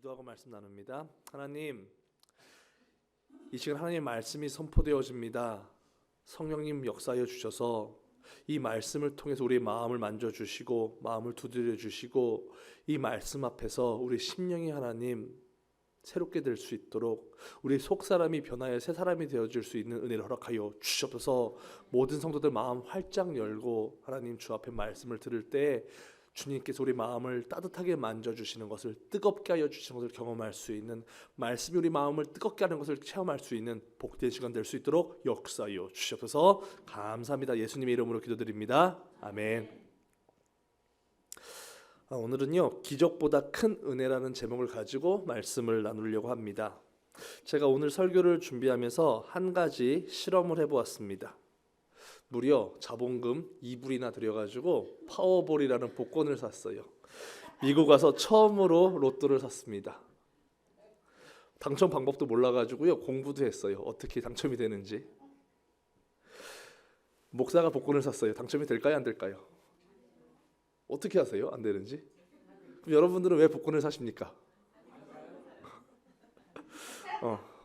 기도하고 말씀 나눕니다. 하나님, 이 시간 하나님의 말씀이 선포되어집니다. 성령님 역사하여 주셔서 이 말씀을 통해서 우리의 마음을 만져주시고 마음을 두드려 주시고 이 말씀 앞에서 우리 심령이 하나님 새롭게 될 수 있도록 우리 속사람이 변하여 새 사람이 되어질 수 있는 은혜를 허락하여 주시옵소서. 모든 성도들 마음 활짝 열고 하나님 주 앞에 말씀을 들을 때 주님께서 우리 마음을 따뜻하게 만져주시는 것을, 뜨겁게 하여 주시는 것을 경험할 수 있는, 말씀이 우리 마음을 뜨겁게 하는 것을 체험할 수 있는 복된 시간 될 수 있도록 역사하여 주시옵소서. 감사합니다. 예수님의 이름으로 기도드립니다. 아멘. 오늘은요, 기적보다 큰 은혜라는 제목을 가지고 말씀을 나누려고 합니다. 제가 오늘 설교를 준비하면서 한 가지 실험을 해보았습니다. 무려 자본금 2불이나 들여가지고 파워볼이라는 복권을 샀어요. 미국 와서 처음으로 로또를 샀습니다. 당첨 방법도 몰라가지고요, 공부도 했어요. 어떻게 당첨이 되는지. 목사가 복권을 샀어요. 당첨이 될까요, 안 될까요? 어떻게 하세요? 안 되는지? 그럼 여러분들은 왜 복권을 사십니까?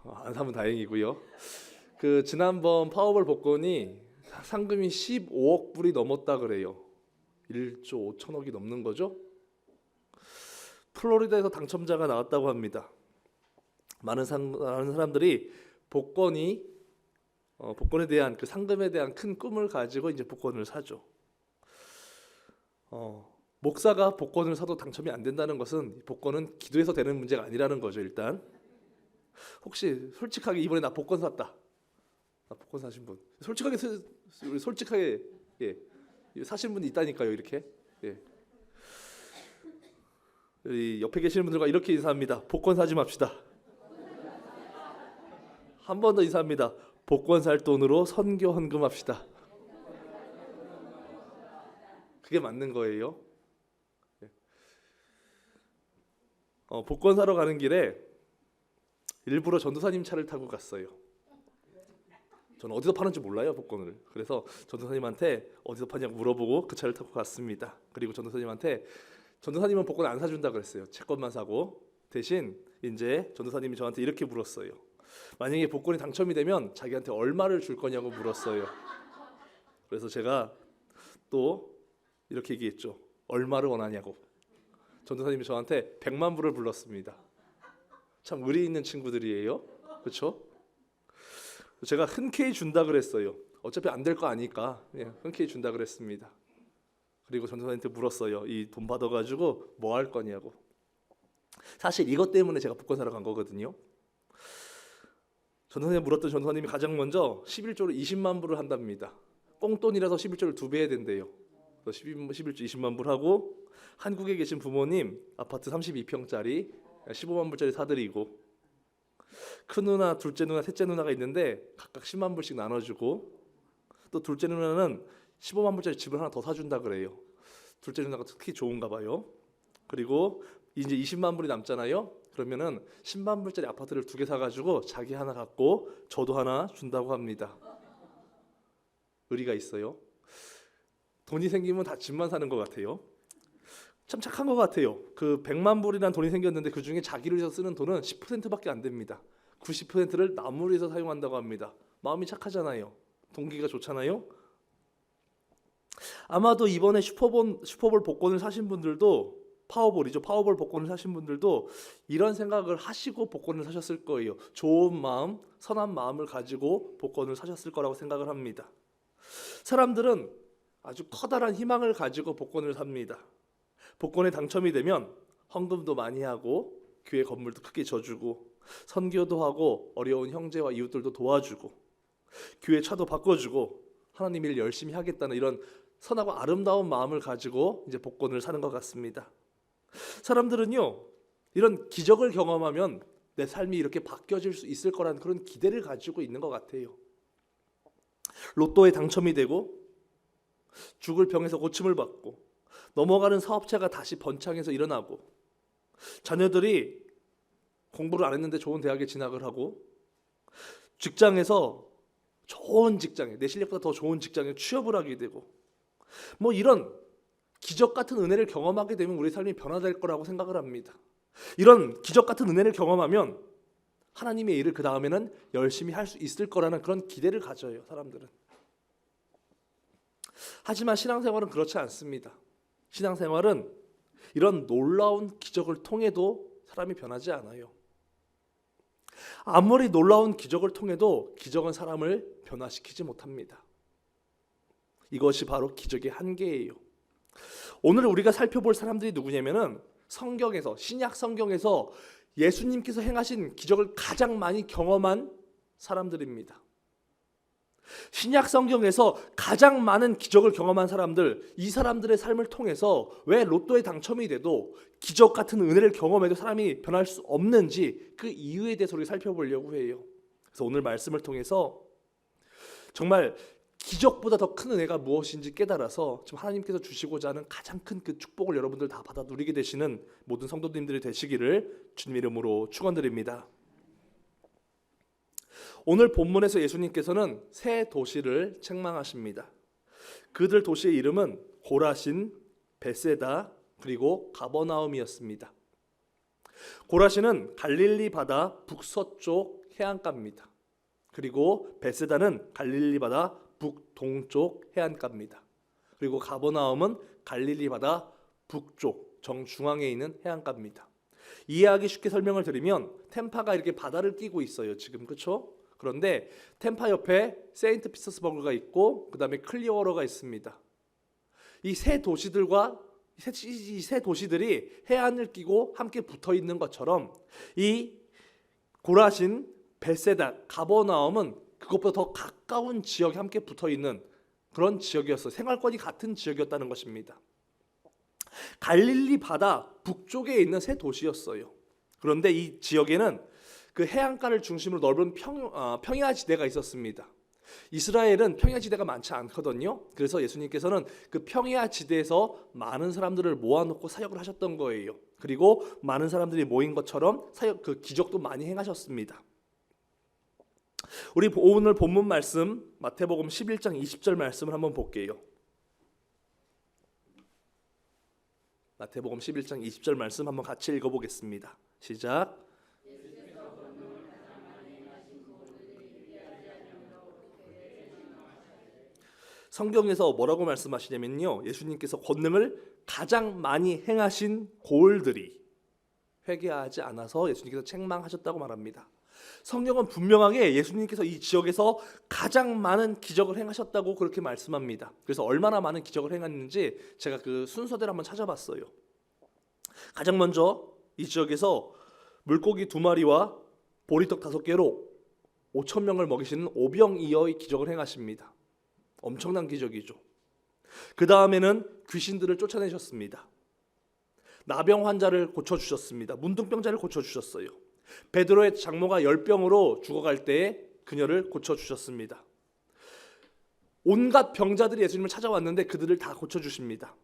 안 사면 다행이고요. 지난번 파워볼 복권이 상금이 15억 불이 넘었다 그래요. 1조 5천억이 넘는 거죠. 플로리다에서 당첨자가 나왔다고 합니다. 많은 사람들이 복권에 대한 상금에 대한 큰 꿈을 가지고 이제 복권을 사죠. 목사가 복권을 사도 당첨이 안 된다는 것은 복권은 기도해서 되는 문제가 아니라는 거죠. 일단 혹시 솔직하게 이번에 나 복권 샀다. 복권 사신 분 솔직하게 사신 분이 있다니까요. 이렇게 옆에 계시는 분들과 이렇게 인사합니다. 복권 사지 맙시다. 한 번 더 인사합니다. 복권 살 돈으로 선교 헌금합시다. 그게 맞는 거예요. 복권 사러 가는 길에 일부러 전도사님 차를 타고 갔어요. 저는 어디서 파는지 몰라요, 복권을. 그래서 전도사님한테 어디서 파냐고 물어보고 그 차를 타고 갔습니다. 그리고 전도사님은 복권 안 사준다 그랬어요. 제 것만 사고. 대신 이제 전도사님이 저한테 이렇게 물었어요. 만약에 복권이 당첨이 되면 자기한테 얼마를 줄 거냐고 물었어요. 그래서 제가 또 이렇게 얘기했죠. 얼마를 원하냐고. 전도사님이 저한테 100만 불을 불렀습니다. 참 의리 있는 친구들이에요. 그렇죠? 제가 흔쾌히 준다 그랬어요. 어차피 안 될 거 아니까 흔쾌히 준다 그랬습니다. 그리고 전도사님한테 물었어요. 이 돈 받아가지고 뭐 할 거냐고. 사실 이것 때문에 제가 복권 사러 간 거거든요. 전도사님 물었던 전도사님이 가장 먼저 11조를 20만 불을 한답니다. 꽁돈이라서 11조를 2배 해야 된대요. 그래서 11조 20만 불 하고, 한국에 계신 부모님 아파트 32평짜리 15만 불짜리 사드리고, 큰 누나, 둘째 누나, 셋째 누나가 있는데 각각 10만 불씩 나눠주고, 또 둘째 누나는 15만 불짜리 집을 하나 더 사준다 그래요. 둘째 누나가 특히 좋은가 봐요. 그리고 이제 20만 불이 남잖아요. 그러면은 10만 불짜리 아파트를 2개 사가지고 자기 하나 갖고 저도 하나 준다고 합니다. 의리가 있어요. 돈이 생기면 다 집만 사는 것 같아요. 참 착한 것 같아요. 100만 불이라는 돈이 생겼는데 그 중에 자기를 위해서 쓰는 돈은 10%밖에 안 됩니다. 90%를 남을 위해서 사용한다고 합니다. 마음이 착하잖아요. 동기가 좋잖아요. 아마도 이번에 슈퍼볼 복권을 사신 분들도, 파워볼 복권을 사신 분들도 이런 생각을 하시고 복권을 사셨을 거예요. 좋은 마음, 선한 마음을 가지고 복권을 사셨을 거라고 생각을 합니다. 사람들은 아주 커다란 희망을 가지고 복권을 삽니다. 복권에 당첨이 되면 헌금도 많이 하고, 교회 건물도 크게 져주고, 선교도 하고, 어려운 형제와 이웃들도 도와주고, 교회 차도 바꿔주고, 하나님 일 열심히 하겠다는 이런 선하고 아름다운 마음을 가지고 이제 복권을 사는 것 같습니다. 사람들은요, 이런 기적을 경험하면 내 삶이 이렇게 바뀌어질 수 있을 거라는 그런 기대를 가지고 있는 것 같아요. 로또에 당첨이 되고, 죽을 병에서 고침을 받고, 넘어가는 사업체가 다시 번창해서 일어나고, 자녀들이 공부를 안 했는데 좋은 대학에 진학을 하고, 직장에서 좋은 직장에, 내 실력보다 더 좋은 직장에 취업을 하게 되고, 이런 기적 같은 은혜를 경험하게 되면 우리 삶이 변화될 거라고 생각을 합니다. 이런 기적 같은 은혜를 경험하면 하나님의 일을 그 다음에는 열심히 할 수 있을 거라는 그런 기대를 가져요, 사람들은. 하지만 신앙생활은 그렇지 않습니다. 신앙생활은 이런 놀라운 기적을 통해도 사람이 변하지 않아요. 아무리 놀라운 기적을 통해도 기적은 사람을 변화시키지 못합니다. 이것이 바로 기적의 한계예요. 오늘 우리가 살펴볼 사람들이 누구냐면은 성경에서, 신약 성경에서 예수님께서 행하신 기적을 가장 많이 경험한 사람들입니다. 신약 성경에서 가장 많은 기적을 경험한 사람들, 이 사람들의 삶을 통해서 왜 로또에 당첨이 돼도 기적 같은 은혜를 경험해도 사람이 변할 수 없는지 그 이유에 대해서 우리가 살펴보려고 해요. 그래서 오늘 말씀을 통해서 정말 기적보다 더 큰 은혜가 무엇인지 깨달아서 지금 하나님께서 주시고자 하는 가장 큰 그 축복을 여러분들 다 받아 누리게 되시는 모든 성도님들이 되시기를 주님 이름으로 축원드립니다. 오늘 본문에서 예수님께서는 세 도시를 책망하십니다. 그들 도시의 이름은 고라신, 베세다, 그리고 가버나움이었습니다. 고라신은 갈릴리 바다 북서쪽 해안가입니다. 그리고 베세다는 갈릴리 바다 북동쪽 해안가입니다. 그리고 가버나움은 갈릴리 바다 북쪽 정중앙에 있는 해안가입니다. 이해하기 쉽게 설명을 드리면 템파가 이렇게 바다를 끼고 있어요, 지금. 그렇죠? 그런데 템파 옆에 세인트 피터스버그가 있고 그 다음에 클리어워러가 있습니다. 이 세 도시들이 해안을 끼고 함께 붙어 있는 것처럼 이 고라신, 베세다, 가버나움은 그것보다 더 가까운 지역에 함께 붙어 있는 그런 지역이었어요. 생활권이 같은 지역이었다는 것입니다. 갈릴리 바다 북쪽에 있는 세 도시였어요. 그런데 이 지역에는 그 해안가를 중심으로 넓은 평야 지대가 있었습니다. 이스라엘은 평야 지대가 많지 않거든요. 그래서 예수님께서는 그 평야 지대에서 많은 사람들을 모아놓고 사역을 하셨던 거예요. 그리고 많은 사람들이 모인 것처럼 사역 그 기적도 많이 행하셨습니다. 우리 오늘 본문 말씀 마태복음 11장 20절 말씀을 한번 볼게요. 마태복음 11장 20절 말씀 한번 같이 읽어보겠습니다. 시작. 성경에서 뭐라고 말씀하시냐면요, 예수님께서 권능을 가장 많이 행하신 고을들이 회개하지 않아서 예수님께서 책망하셨다고 말합니다. 성경은 분명하게 예수님께서 이 지역에서 가장 많은 기적을 행하셨다고 그렇게 말씀합니다. 그래서 얼마나 많은 기적을 행했는지 제가 그 순서대로 한번 찾아봤어요. 가장 먼저 이 지역에서 물고기 2마리와 보리떡 5개로 5,000명을 먹이시는 오병이어의 기적을 행하십니다. 엄청난 기적이죠. 그 다음에는 귀신들을 쫓아내셨습니다. 나병 환자를 고쳐주셨습니다. 문둥병자를 고쳐주셨어요. 베드로의 장모가 10병으로 죽어갈 때에 그녀를 고쳐주셨습니다. 온갖 병자들이 예수님을 찾아왔는데 그들을 다 고쳐주십니다.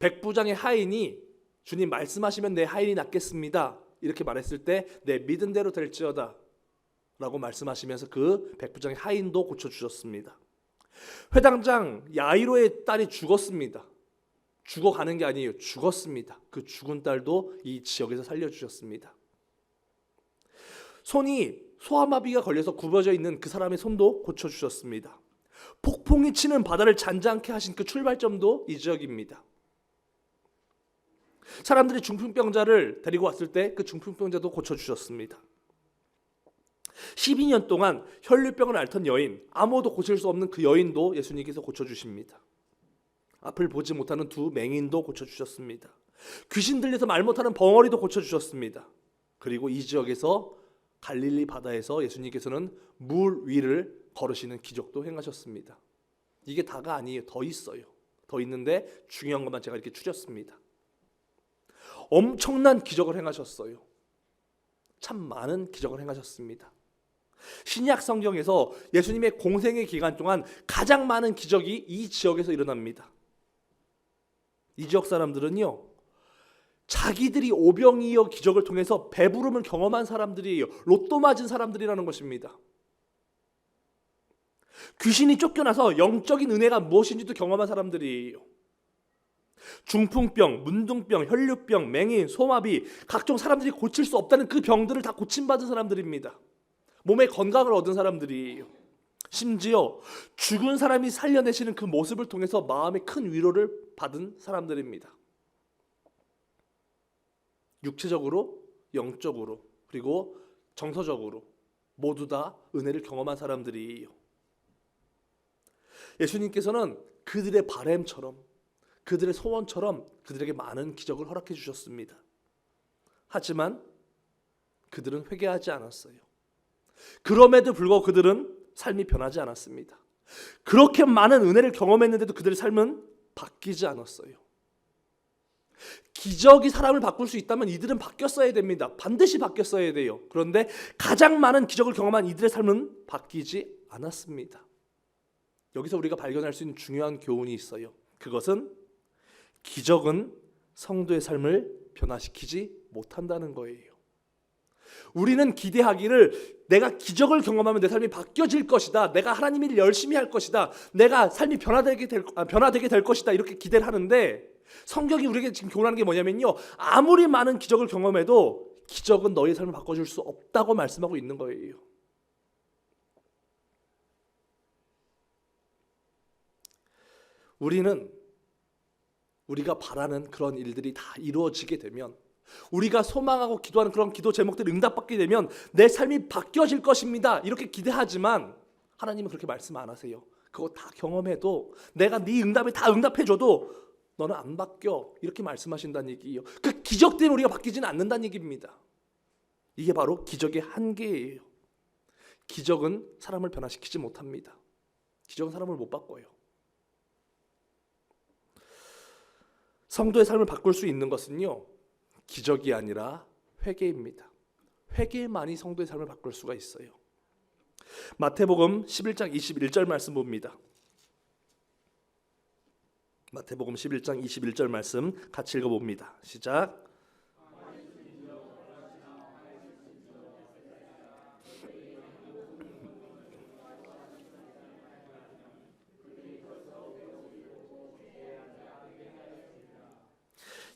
백부장의 하인이 주님 말씀하시면 내 하인이 낫겠습니다 이렇게 말했을 때 내 믿은 대로 될지어다 라고 말씀하시면서 그 백부장의 하인도 고쳐주셨습니다. 회당장 야이로의 딸이 죽었습니다. 죽어가는 게 아니에요. 죽었습니다. 그 죽은 딸도 이 지역에서 살려주셨습니다. 손이 소아마비가 걸려서 굽어져 있는 그 사람의 손도 고쳐주셨습니다. 폭풍이 치는 바다를 잔잔케 하신 그 출발점도 이 지역입니다. 사람들이 중풍병자를 데리고 왔을 때 그 중풍병자도 고쳐주셨습니다. 12년 동안 혈류병을 앓던 여인, 아무도 고칠 수 없는 그 여인도 예수님께서 고쳐주십니다. 앞을 보지 못하는 2 맹인도 고쳐주셨습니다. 귀신 들려서 말 못하는 벙어리도 고쳐주셨습니다. 그리고 이 지역에서 갈릴리 바다에서 예수님께서는 물 위를 걸으시는 기적도 행하셨습니다. 이게 다가 아니에요. 더 있어요. 더 있는데 중요한 것만 제가 이렇게 추렸습니다. 엄청난 기적을 행하셨어요. 참 많은 기적을 행하셨습니다. 신약 성경에서 예수님의 공생의 기간 동안 가장 많은 기적이 이 지역에서 일어납니다. 이 지역 사람들은요, 자기들이 오병이어 기적을 통해서 배부름을 경험한 사람들이에요. 로또 맞은 사람들이라는 것입니다. 귀신이 쫓겨나서 영적인 은혜가 무엇인지도 경험한 사람들이에요. 중풍병, 문둥병, 혈류병, 맹인, 소마비, 각종 사람들이 고칠 수 없다는 그 병들을 다 고침받은 사람들입니다. 몸의 건강을 얻은 사람들이에요. 심지어 죽은 사람이 살려내시는 그 모습을 통해서 마음의 큰 위로를 받은 사람들입니다. 육체적으로, 영적으로, 그리고 정서적으로 모두 다 은혜를 경험한 사람들이에요. 예수님께서는 그들의 바램처럼, 그들의 소원처럼 그들에게 많은 기적을 허락해 주셨습니다. 하지만 그들은 회개하지 않았어요. 그럼에도 불구하고 그들은 삶이 변하지 않았습니다. 그렇게 많은 은혜를 경험했는데도 그들의 삶은 바뀌지 않았어요. 기적이 사람을 바꿀 수 있다면 이들은 바뀌었어야 됩니다. 반드시 바뀌었어야 돼요. 그런데 가장 많은 기적을 경험한 이들의 삶은 바뀌지 않았습니다. 여기서 우리가 발견할 수 있는 중요한 교훈이 있어요. 그것은 기적은 성도의 삶을 변화시키지 못한다는 거예요. 우리는 기대하기를 내가 기적을 경험하면 내 삶이 바뀌어질 것이다. 내가 하나님 일 열심히 할 것이다. 내가 삶이 변화되게 될 것이다. 이렇게 기대를 하는데 성경이 우리에게 지금 교훈하는 게 뭐냐면요. 아무리 많은 기적을 경험해도 기적은 너의 삶을 바꿔줄 수 없다고 말씀하고 있는 거예요. 우리가 바라는 그런 일들이 다 이루어지게 되면, 우리가 소망하고 기도하는 그런 기도 제목들이 응답받게 되면 내 삶이 바뀌어질 것입니다. 이렇게 기대하지만 하나님은 그렇게 말씀 안 하세요. 그거 다 경험해도 내가 네 응답에 다 응답해줘도 너는 안 바뀌어. 이렇게 말씀하신다는 얘기예요. 그 기적 때문에 우리가 바뀌지는 않는다는 얘기입니다. 이게 바로 기적의 한계예요. 기적은 사람을 변화시키지 못합니다. 기적은 사람을 못 바꿔요. 성도의 삶을 바꿀 수 있는 것은요, 기적이 아니라 회개입니다. 회개만이 성도의 삶을 바꿀 수가 있어요. 마태복음 11장 21절 말씀 봅니다. 마태복음 11장 21절 말씀 같이 읽어봅니다. 시작.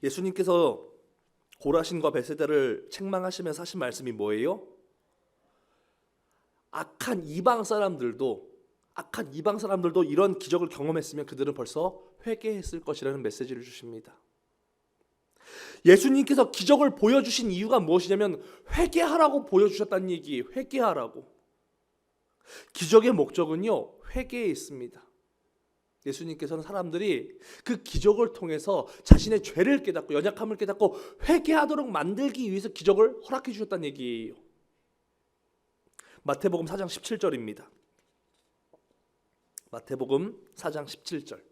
예수님께서 고라신과 베세다를 책망하시면서 하신 말씀이 뭐예요? 악한 이방 사람들도 이런 기적을 경험했으면 그들은 벌써 회개했을 것이라는 메시지를 주십니다. 예수님께서 기적을 보여주신 이유가 무엇이냐면 회개하라고 보여주셨다는 얘기예요. 회개하라고. 기적의 목적은요, 회개에 있습니다. 예수님께서는 사람들이 그 기적을 통해서 자신의 죄를 깨닫고 연약함을 깨닫고 회개하도록 만들기 위해서 기적을 허락해 주셨다는 얘기예요. 마태복음 4장 17절입니다. 마태복음 4장 17절.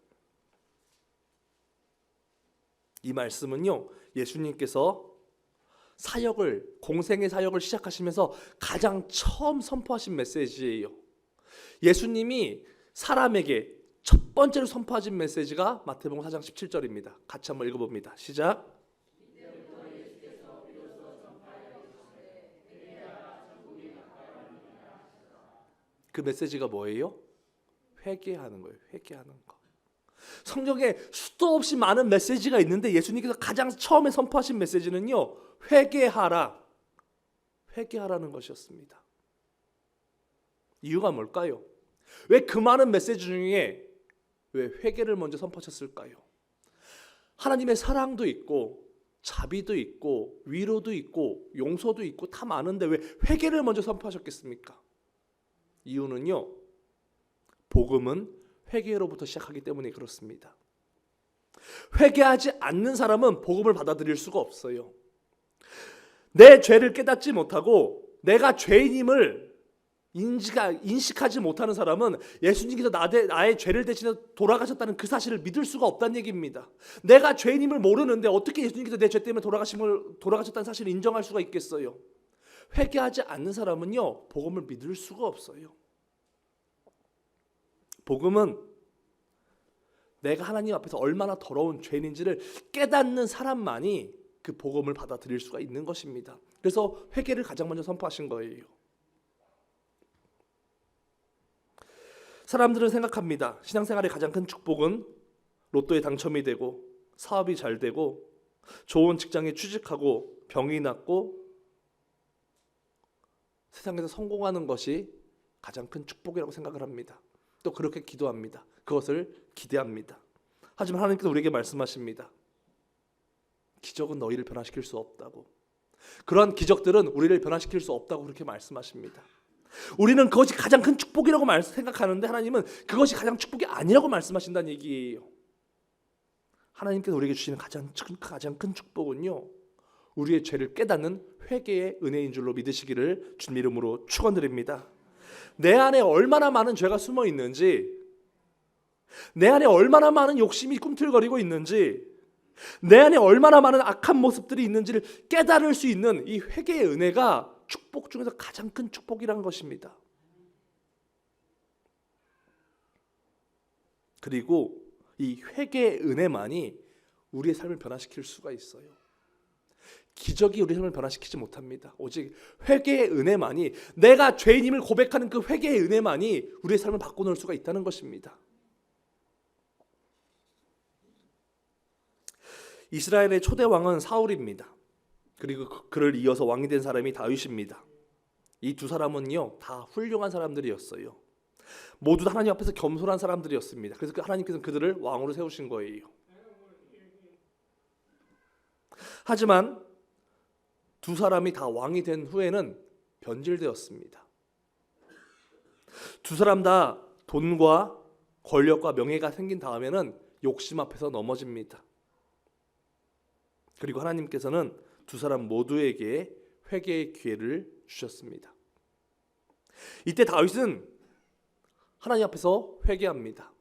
이 말씀은요, 예수님께서 공생의 사역을 시작하시면서 가장 처음 선포하신 메시지예요. 예수님이 사람에게 첫 번째로 선포하신 메시지가 마태복음 4장 17절입니다. 같이 한번 읽어봅니다. 시작. 그 메시지가 뭐예요? 회개하는 거예요. 회개하는 거. 성경에 수도 없이 많은 메시지가 있는데 예수님께서 가장 처음에 선포하신 메시지는요, 회개하라는 것이었습니다. 이유가 뭘까요? 왜 그 많은 메시지 중에 왜 회개를 먼저 선포하셨을까요? 하나님의 사랑도 있고 자비도 있고 위로도 있고 용서도 있고 다 많은데 왜 회개를 먼저 선포하셨겠습니까? 이유는요, 복음은 회개로부터 시작하기 때문에 그렇습니다. 회개하지 않는 사람은 복음을 받아들일 수가 없어요. 내 죄를 깨닫지 못하고 내가 죄인임을 인식하지 못하는 사람은 예수님께서 나의 죄를 대신해 돌아가셨다는 그 사실을 믿을 수가 없다는 얘기입니다. 내가 죄인임을 모르는데 어떻게 예수님께서 내 죄 때문에 돌아가셨다는 사실을 인정할 수가 있겠어요? 회개하지 않는 사람은요, 복음을 믿을 수가 없어요. 복음은 내가 하나님 앞에서 얼마나 더러운 죄인인지를 깨닫는 사람만이 그 복음을 받아들일 수가 있는 것입니다. 그래서 회개를 가장 먼저 선포하신 거예요. 사람들은 생각합니다. 신앙생활의 가장 큰 축복은 로또에 당첨이 되고 사업이 잘 되고 좋은 직장에 취직하고 병이 낫고 세상에서 성공하는 것이 가장 큰 축복이라고 생각을 합니다. 또 그렇게 기도합니다. 그것을 기대합니다. 하지만 하나님께서 우리에게 말씀하십니다. 기적은 너희를 변화시킬 수 없다고. 그러한 기적들은 우리를 변화시킬 수 없다고 그렇게 말씀하십니다. 우리는 그것이 가장 큰 축복이라고 생각하는데 하나님은 그것이 가장 축복이 아니라고 말씀하신다는 얘기예요. 하나님께서 우리에게 주시는 가장 큰 축복은요, 우리의 죄를 깨닫는 회개의 은혜인 줄로 믿으시기를 주님 이름으로 축원드립니다. 내 안에 얼마나 많은 죄가 숨어 있는지, 내 안에 얼마나 많은 욕심이 꿈틀거리고 있는지, 내 안에 얼마나 많은 악한 모습들이 있는지를 깨달을 수 있는 이 회개의 은혜가 축복 중에서 가장 큰 축복이라는 것입니다. 그리고 이 회개의 은혜만이 우리의 삶을 변화시킬 수가 있어요. 기적이 우리 삶을 변화시키지 못합니다. 오직 회개의 은혜만이, 내가 죄인임을 고백하는 그 회개의 은혜만이 우리의 삶을 바꿔놓을 수가 있다는 것입니다. 이스라엘의 초대 왕은 사울입니다. 그리고 그를 이어서 왕이 된 사람이 다윗입니다. 이 두 사람은요, 다 훌륭한 사람들이었어요. 모두 하나님 앞에서 겸손한 사람들이었습니다. 그래서 하나님께서는 그들을 왕으로 세우신 거예요. 하지만 두 사람이 다 왕이 된 후에는 변질되었습니다. 두 사람 다 돈과 권력과 명예가 생긴 다음에는 욕심 앞에서 넘어집니다. 그리고 하나님께서는 두 사람 모두에게 회개의 기회를 주셨습니다. 이때 다윗은 하나님 앞에서 회개합니다.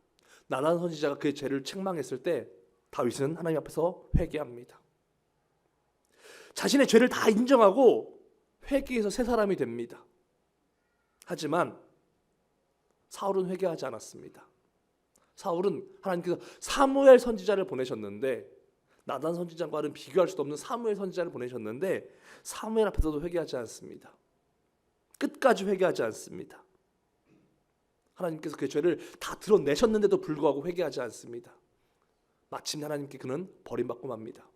나단 선지자가 그의 죄를 책망했을 때 다윗은 하나님 앞에서 회개합니다. 자신의 죄를 다 인정하고 회개해서 새 사람이 됩니다. 하지만 사울은 회개하지 않았습니다. 사울은 하나님께서 사무엘 선지자를 보내셨는데, 나단 선지자와는 비교할 수도 없는 사무엘 선지자를 보내셨는데 사무엘 앞에서도 회개하지 않습니다. 끝까지 회개하지 않습니다. 하나님께서 그의 죄를 다 드러내셨는데도 불구하고 회개하지 않습니다. 마침내 하나님께 그는 버림받고 맙니다.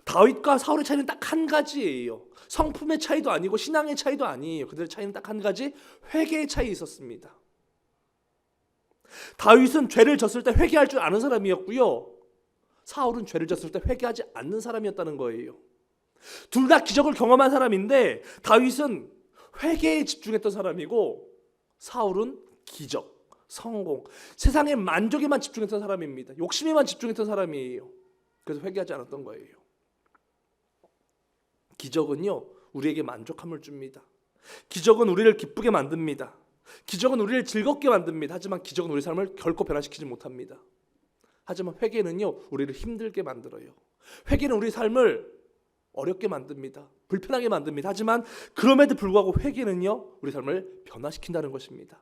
다윗과 사울의 차이는 딱 한 가지예요. 성품의 차이도 아니고 신앙의 차이도 아니에요. 그들의 차이는 딱 한 가지, 회개의 차이 있었습니다. 다윗은 죄를 졌을 때 회개할 줄 아는 사람이었고요, 사울은 죄를 졌을 때 회개하지 않는 사람이었다는 거예요. 둘 다 기적을 경험한 사람인데 다윗은 회개에 집중했던 사람이고 사울은 기적, 성공, 세상의 만족에만 집중했던 사람입니다. 욕심에만 집중했던 사람이에요. 그래서 회개하지 않았던 거예요. 기적은요, 우리에게 만족함을 줍니다. 기적은 우리를 기쁘게 만듭니다. 기적은 우리를 즐겁게 만듭니다. 하지만 기적은 우리 삶을 결코 변화시키지 못합니다. 하지만 회개는요, 우리를 힘들게 만들어요. 회개는 우리 삶을 어렵게 만듭니다. 불편하게 만듭니다. 하지만 그럼에도 불구하고 회개는요, 우리 삶을 변화시킨다는 것입니다.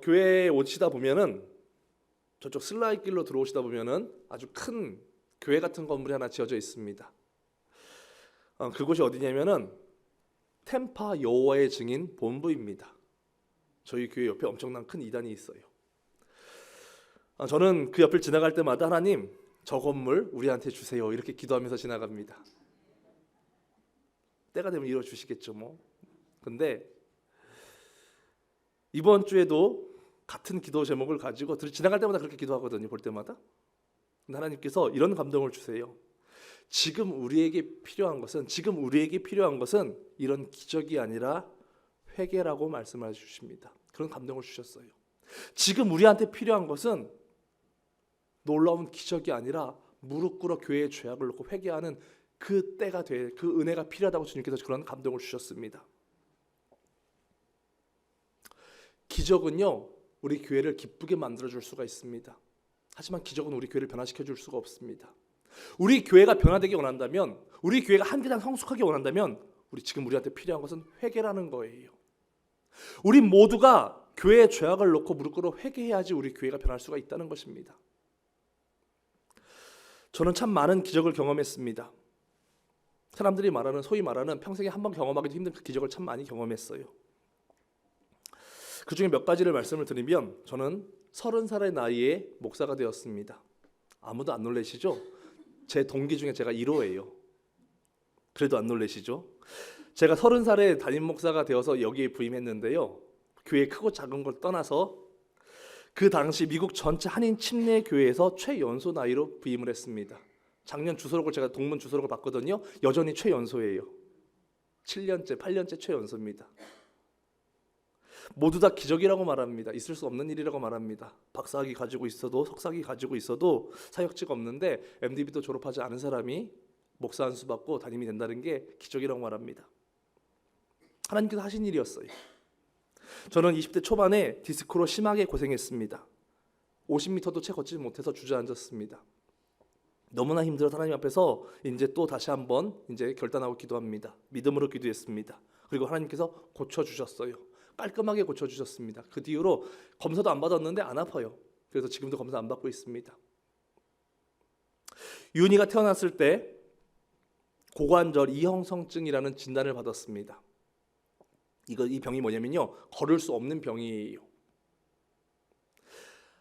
교회에 오시다 보면은, 저쪽 슬라이 길로 들어오시다 보면은 아주 큰 교회 같은 건물이 하나 지어져 있습니다. 그곳이 어디냐면은 템파 여호와의 증인 본부입니다. 저희 교회 옆에 엄청난 큰 이단이 있어요. 저는 그 옆을 지나갈 때마다 하나님, 저 건물 우리한테 주세요, 이렇게 기도하면서 지나갑니다. 때가 되면 이루어 주시겠죠 뭐. 근데 이번 주에도 같은 기도 제목을 가지고 지나갈 때마다 그렇게 기도하거든요. 볼 때마다. 근데 하나님께서 이런 감동을 주세요. 지금 우리에게 필요한 것은 이런 기적이 아니라 회개라고 말씀해 주십니다. 그런 감동을 주셨어요. 지금 우리한테 필요한 것은 놀라운 기적이 아니라 무릎 꿇어 교회의 죄악을 놓고 회개하는 그 때가 그 은혜가 필요하다고 주님께서 그런 감동을 주셨습니다. 기적은요, 우리 교회를 기쁘게 만들어줄 수가 있습니다. 하지만 기적은 우리 교회를 변화시켜줄 수가 없습니다. 우리 교회가 변화되기 원한다면, 우리 교회가 한 계단 성숙하게 원한다면 지금 우리한테 필요한 것은 회개라는 거예요. 우리 모두가 교회의 죄악을 놓고 무릎 꿇어 회개해야지 우리 교회가 변할 수가 있다는 것입니다. 저는 참 많은 기적을 경험했습니다. 사람들이 소위 말하는 평생에 한 번 경험하기도 힘든 그 기적을 참 많이 경험했어요. 그중에 몇 가지를 말씀을 드리면 저는 30살의 나이에 목사가 되었습니다. 아무도 안 놀라시죠? 제 동기 중에 제가 1호예요. 그래도 안 놀라시죠? 제가 30살에 담임 목사가 되어서 여기에 부임했는데요. 교회 크고 작은 걸 떠나서 그 당시 미국 전체 한인 침례 교회에서 최연소 나이로 부임을 했습니다. 작년 주소록을 제가 동문 주소록을 봤거든요. 여전히 최연소예요. 7년째, 8년째 최연소입니다. 모두 다 기적이라고 말합니다. 있을 수 없는 일이라고 말합니다. 박사학위 가지고 있어도 석사학위 가지고 있어도 사역지가 없는데 MDB도 졸업하지 않은 사람이 목사 한 수 받고 담임이 된다는 게 기적이라고 말합니다. 하나님께서 하신 일이었어요. 저는 20대 초반에 디스크로 심하게 고생했습니다. 50m도 채 걷지 못해서 주저앉았습니다. 너무나 힘들어서 하나님 앞에서 이제 또 다시 한번 이제 결단하고 기도합니다. 믿음으로 기도했습니다. 그리고 하나님께서 고쳐주셨어요. 깔끔하게 고쳐주셨습니다. 그 뒤로 검사도 안 받았는데 안 아파요. 그래서 지금도 검사 안 받고 있습니다. 윤희가 태어났을 때 고관절 이형성증이라는 진단을 받았습니다. 이 병이 뭐냐면요, 걸을 수 없는 병이에요.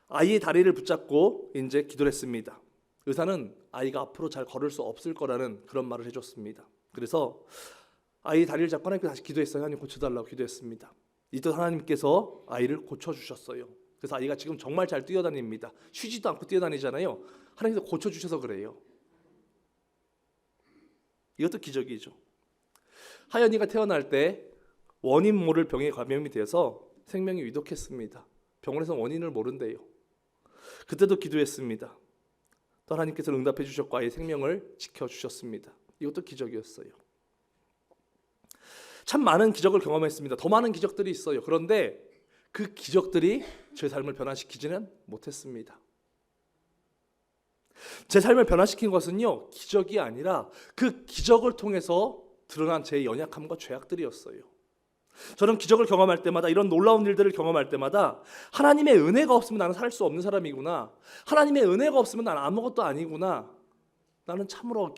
아이의 다리를 붙잡고 이제 기도를 했습니다. 의사는 아이가 앞으로 잘 걸을 수 없을 거라는 그런 말을 해줬습니다. 그래서 아이의 다리를 잡고 하나님께 다시 기도했어요. 하나님 고쳐달라고 기도했습니다. 이때 하나님께서 아이를 고쳐주셨어요. 그래서 아이가 지금 정말 잘 뛰어다닙니다. 쉬지도 않고 뛰어다니잖아요. 하나님께서 고쳐주셔서 그래요. 이것도 기적이죠. 하연이가 태어날 때 원인 모를 병에 감염이 돼서 생명이 위독했습니다. 병원에서 원인을 모른대요. 그때도 기도했습니다. 또 하나님께서 응답해 주셨고 아이의 생명을 지켜주셨습니다. 이것도 기적이었어요. 참 많은 기적을 경험했습니다. 더 많은 기적들이 있어요. 그런데 그 기적들이 제 삶을 변화시키지는 못했습니다. 제 삶을 변화시킨 것은요, 기적이 아니라 그 기적을 통해서 드러난 제 연약함과 죄악들이었어요. 저는 기적을 경험할 때마다, 이런 놀라운 일들을 경험할 때마다 하나님의 은혜가 없으면 나는 살 수 없는 사람이구나, 하나님의 은혜가 없으면 나는 아무것도 아니구나, 나는 참으로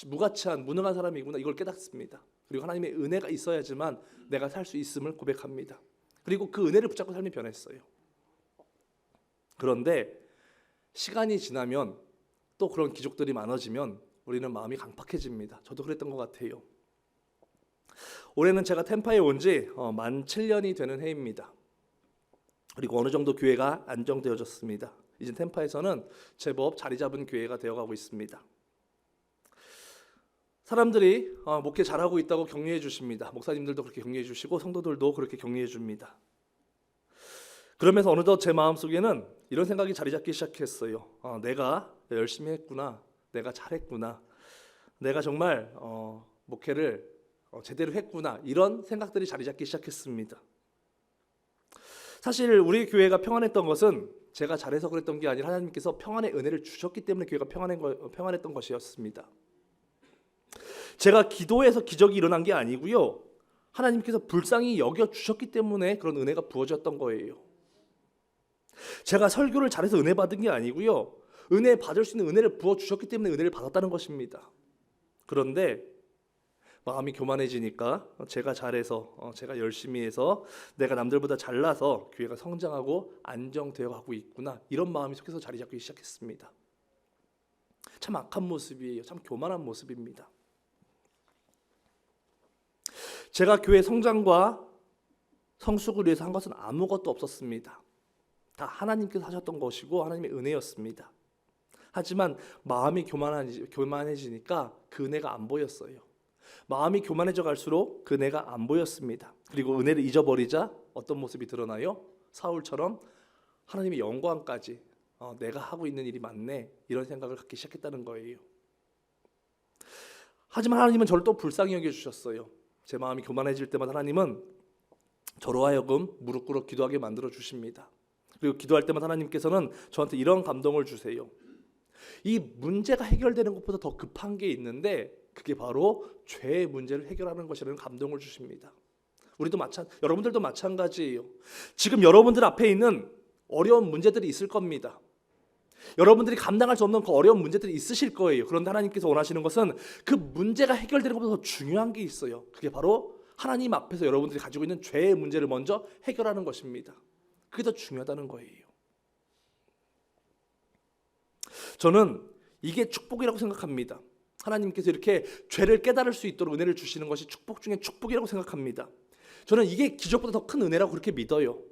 무가치한 무능한 사람이구나, 이걸 깨닫습니다. 그리고 하나님의 은혜가 있어야지만 내가 살 수 있음을 고백합니다. 그리고 그 은혜를 붙잡고 삶이 변했어요. 그런데 시간이 지나면 또 그런 기적들이 많아지면 우리는 마음이 강팍해집니다. 저도 그랬던 것 같아요. 올해는 제가 템파에 온 지 만 7년이 되는 해입니다. 그리고 어느 정도 교회가 안정되어졌습니다. 이제 템파에서는 제법 자리 잡은 교회가 되어가고 있습니다. 사람들이 목회 잘하고 있다고 격려해 주십니다. 목사님들도 그렇게 격려해 주시고 성도들도 그렇게 격려해 줍니다. 그러면서 어느덧 제 마음속에는 이런 생각이 자리 잡기 시작했어요. 내가 열심히 했구나, 내가 잘했구나, 내가 정말 목회를 제대로 했구나, 이런 생각들이 자리 잡기 시작했습니다. 사실 우리 교회가 평안했던 것은 제가 잘해서 그랬던 게 아니라 하나님께서 평안의 은혜를 주셨기 때문에 교회가 평안했던 것이었습니다. 제가 기도해서 기적이 일어난 게 아니고요, 하나님께서 불쌍히 여겨주셨기 때문에 그런 은혜가 부어졌던 거예요. 제가 설교를 잘해서 은혜 받은 게 아니고요, 은혜 받을 수 있는 은혜를 부어주셨기 때문에 은혜를 받았다는 것입니다. 그런데 마음이 교만해지니까 제가 잘해서, 제가 열심히 해서, 내가 남들보다 잘나서 교회가 성장하고 안정되어 가고 있구나, 이런 마음이 속에서 자리 잡기 시작했습니다. 참 악한 모습이에요. 참 교만한 모습입니다. 제가 교회 성장과 성숙을 위해서 한 것은 아무것도 없었습니다. 다 하나님께서 하셨던 것이고 하나님의 은혜였습니다. 하지만 마음이 교만해지니까 그 은혜가 안 보였어요. 마음이 교만해져 갈수록 그 은혜가 안 보였습니다. 그리고 은혜를 잊어버리자 어떤 모습이 드러나요? 사울처럼 하나님의 영광까지 내가 하고 있는 일이 맞네, 이런 생각을 갖기 시작했다는 거예요. 하지만 하나님은 저를 또 불쌍히 여겨주셨어요. 제 마음이 교만해질 때마다 하나님은 저로 하여금 무릎 꿇어 기도하게 만들어 주십니다. 그리고 기도할 때마다 하나님께서는 저한테 이런 감동을 주세요. 이 문제가 해결되는 것보다 더 급한 게 그게 바로 죄의 문제를 해결하는 것이라는 감동을 주십니다. 여러분들도 마찬가지예요. 지금 여러분들 앞에 있는 어려운 문제들이 있을 겁니다. 여러분들이 감당할 수 없는 그 어려운 문제들이 있으실 거예요. 그런데 하나님께서 원하시는 것은 그 문제가 해결되는 것보다 더 중요한 게 있어요. 그게 바로 하나님 앞에서 여러분들이 가지고 있는 죄의 문제를 먼저 해결하는 것입니다. 그게 더 중요하다는 거예요. 저는 이게 축복이라고 생각합니다. 하나님께서 이렇게 죄를 깨달을 수 있도록 은혜를 주시는 것이 축복 중에 축복이라고 생각합니다. 저는 이게 기적보다 더 큰 은혜라고 그렇게 믿어요.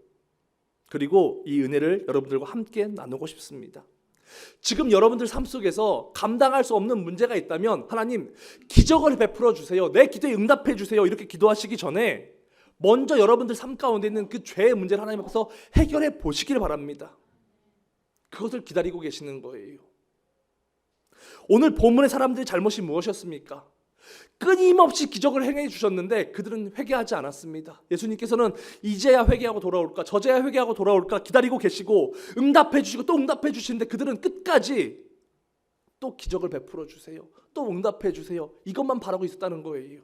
그리고 이 은혜를 여러분들과 함께 나누고 싶습니다. 지금 여러분들 삶 속에서 감당할 수 없는 문제가 있다면 하나님 기적을 베풀어 주세요. 내 기도에 응답해 주세요. 이렇게 기도하시기 전에 먼저 여러분들 삶 가운데 있는 그 죄의 문제를 하나님 앞에서 해결해 보시길 바랍니다. 그것을 기다리고 계시는 거예요. 오늘 본문의 사람들의 잘못이 무엇이었습니까? 끊임없이 기적을 행해 주셨는데 그들은 회개하지 않았습니다. 예수님께서는 이제야 회개하고 돌아올까, 저제야 회개하고 돌아올까 기다리고 계시고 응답해 주시고 또 응답해 주시는데 그들은 끝까지 또 기적을 베풀어 주세요, 또 응답해 주세요, 이것만 바라고 있었다는 거예요.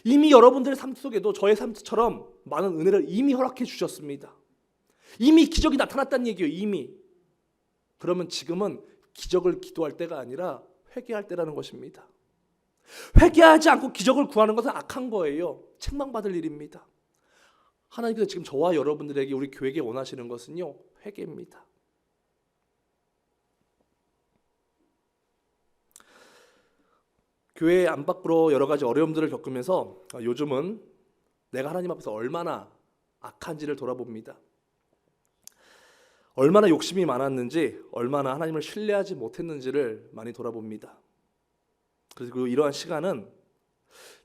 이미 여러분들의 삶 속에도 저의 삶처럼 많은 은혜를 이미 허락해 주셨습니다. 이미 기적이 나타났다는 얘기예요. 이미. 그러면 지금은 기적을 기도할 때가 아니라 회개할 때라는 것입니다. 회개하지 않고 기적을 구하는 것은 악한 거예요. 책망받을 일입니다. 하나님께서 지금 저와 여러분들에게, 우리 교회에게 원하시는 것은요, 회개입니다. 교회 안팎으로 여러 가지 어려움들을 겪으면서 요즘은 내가 하나님 앞에서 얼마나 악한지를 돌아봅니다. 얼마나 욕심이 많았는지, 얼마나 하나님을 신뢰하지 못했는지를 많이 돌아봅니다. 그리고 이러한 시간은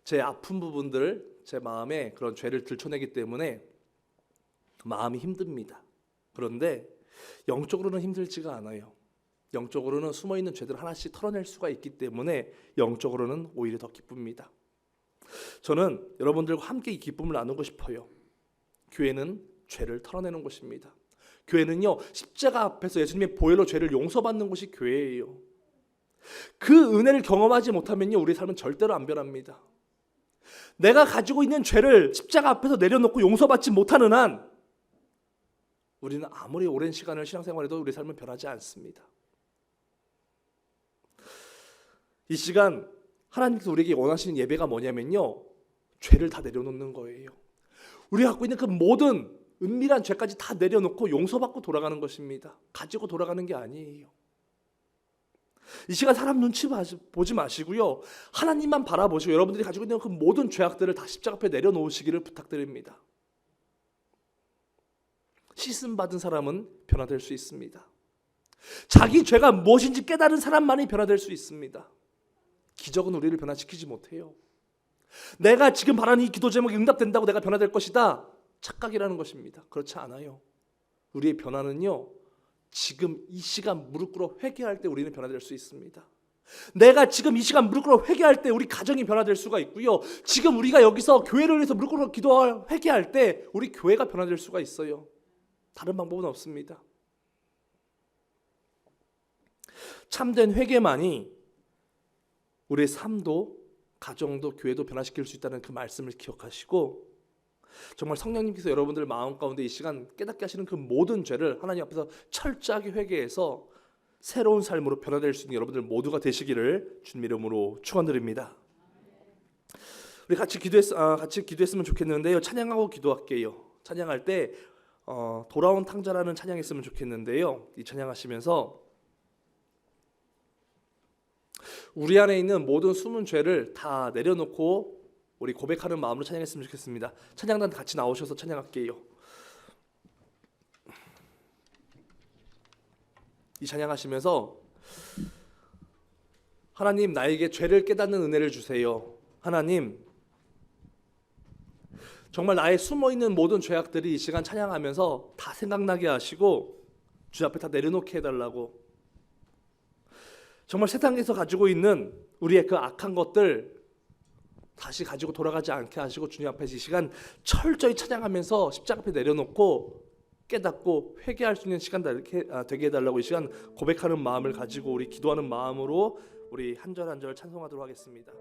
제 아픈 부분들, 제 마음에 그런 죄를 들춰내기 때문에 마음이 힘듭니다. 그런데 영적으로는 힘들지가 않아요. 영적으로는 숨어있는 죄들을 하나씩 털어낼 수가 있기 때문에 영적으로는 오히려 더 기쁩니다. 저는 여러분들과 함께 이 기쁨을 나누고 싶어요. 교회는 죄를 털어내는 곳입니다. 교회는요, 십자가 앞에서 예수님의 보혈로 죄를 용서받는 곳이 교회예요. 그 은혜를 경험하지 못하면요, 우리의 삶은 절대로 안 변합니다. 내가 가지고 있는 죄를 십자가 앞에서 내려놓고 용서받지 못하는 한 우리는 아무리 오랜 시간을 신앙생활해도 우리의 삶은 변하지 않습니다. 이 시간 하나님께서 우리에게 원하시는 예배가 뭐냐면요, 죄를 다 내려놓는 거예요. 우리가 갖고 있는 그 모든 은밀한 죄까지 다 내려놓고 용서받고 돌아가는 것입니다. 가지고 돌아가는 게 아니에요. 이 시간 사람 눈치 보지 마시고요, 하나님만 바라보시고 여러분들이 가지고 있는 그 모든 죄악들을 다 십자가 앞에 내려놓으시기를 부탁드립니다. 씻음 받은 사람은 변화될 수 있습니다. 자기 죄가 무엇인지 깨달은 사람만이 변화될 수 있습니다. 기적은 우리를 변화시키지 못해요. 내가 지금 바라는 이 기도 제목이 응답된다고 내가 변화될 것이다, 착각이라는 것입니다. 그렇지 않아요. 우리의 변화는요, 지금 이 시간 무릎 꿇어 회개할 때 우리는 변화될 수 있습니다. 내가 지금 이 시간 무릎 꿇어 회개할 때 우리 가정이 변화될 수가 있고요, 지금 우리가 여기서 교회를 위해서 무릎 꿇어 기도할 회개할 때 우리 교회가 변화될 수가 있어요. 다른 방법은 없습니다. 참된 회개만이 우리의 삶도, 가정도, 교회도 변화시킬 수 있다는 그 말씀을 기억하시고, 정말 성령님께서 여러분들 마음 가운데 이 시간 깨닫게 하시는 그 모든 죄를 하나님 앞에서 철저하게 회개해서 새로운 삶으로 변화될 수 있는 여러분들 모두가 되시기를 주님 이름으로 축원드립니다. 우리 같이 기도했으면 좋겠는데요, 찬양하고 기도할게요. 찬양할 때 돌아온 탕자라는 찬양했으면 좋겠는데요, 이 찬양하시면서 우리 안에 있는 모든 숨은 죄를 다 내려놓고 우리 고백하는 마음으로 찬양했으면 좋겠습니다. 찬양단 같이 나오셔서 찬양할게요. 이 찬양하시면서 하나님, 나에게 죄를 깨닫는 은혜를 주세요. 하나님, 정말 나의 숨어있는 모든 죄악들이 이 시간 찬양하면서 다 생각나게 하시고 주 앞에 다 내려놓게 해달라고. 정말 세상에서 가지고 있는 우리의 그 악한 것들 다시 가지고 돌아가지 않게 하시고 주님 앞에 이 시간 철저히 찬양하면서 십자가 앞에 내려놓고 깨닫고 회개할 수 있는 시간 되게 해달라고 이 시간 고백하는 마음을 가지고 우리 기도하는 마음으로 우리 한 절 한 절 찬송하도록 하겠습니다.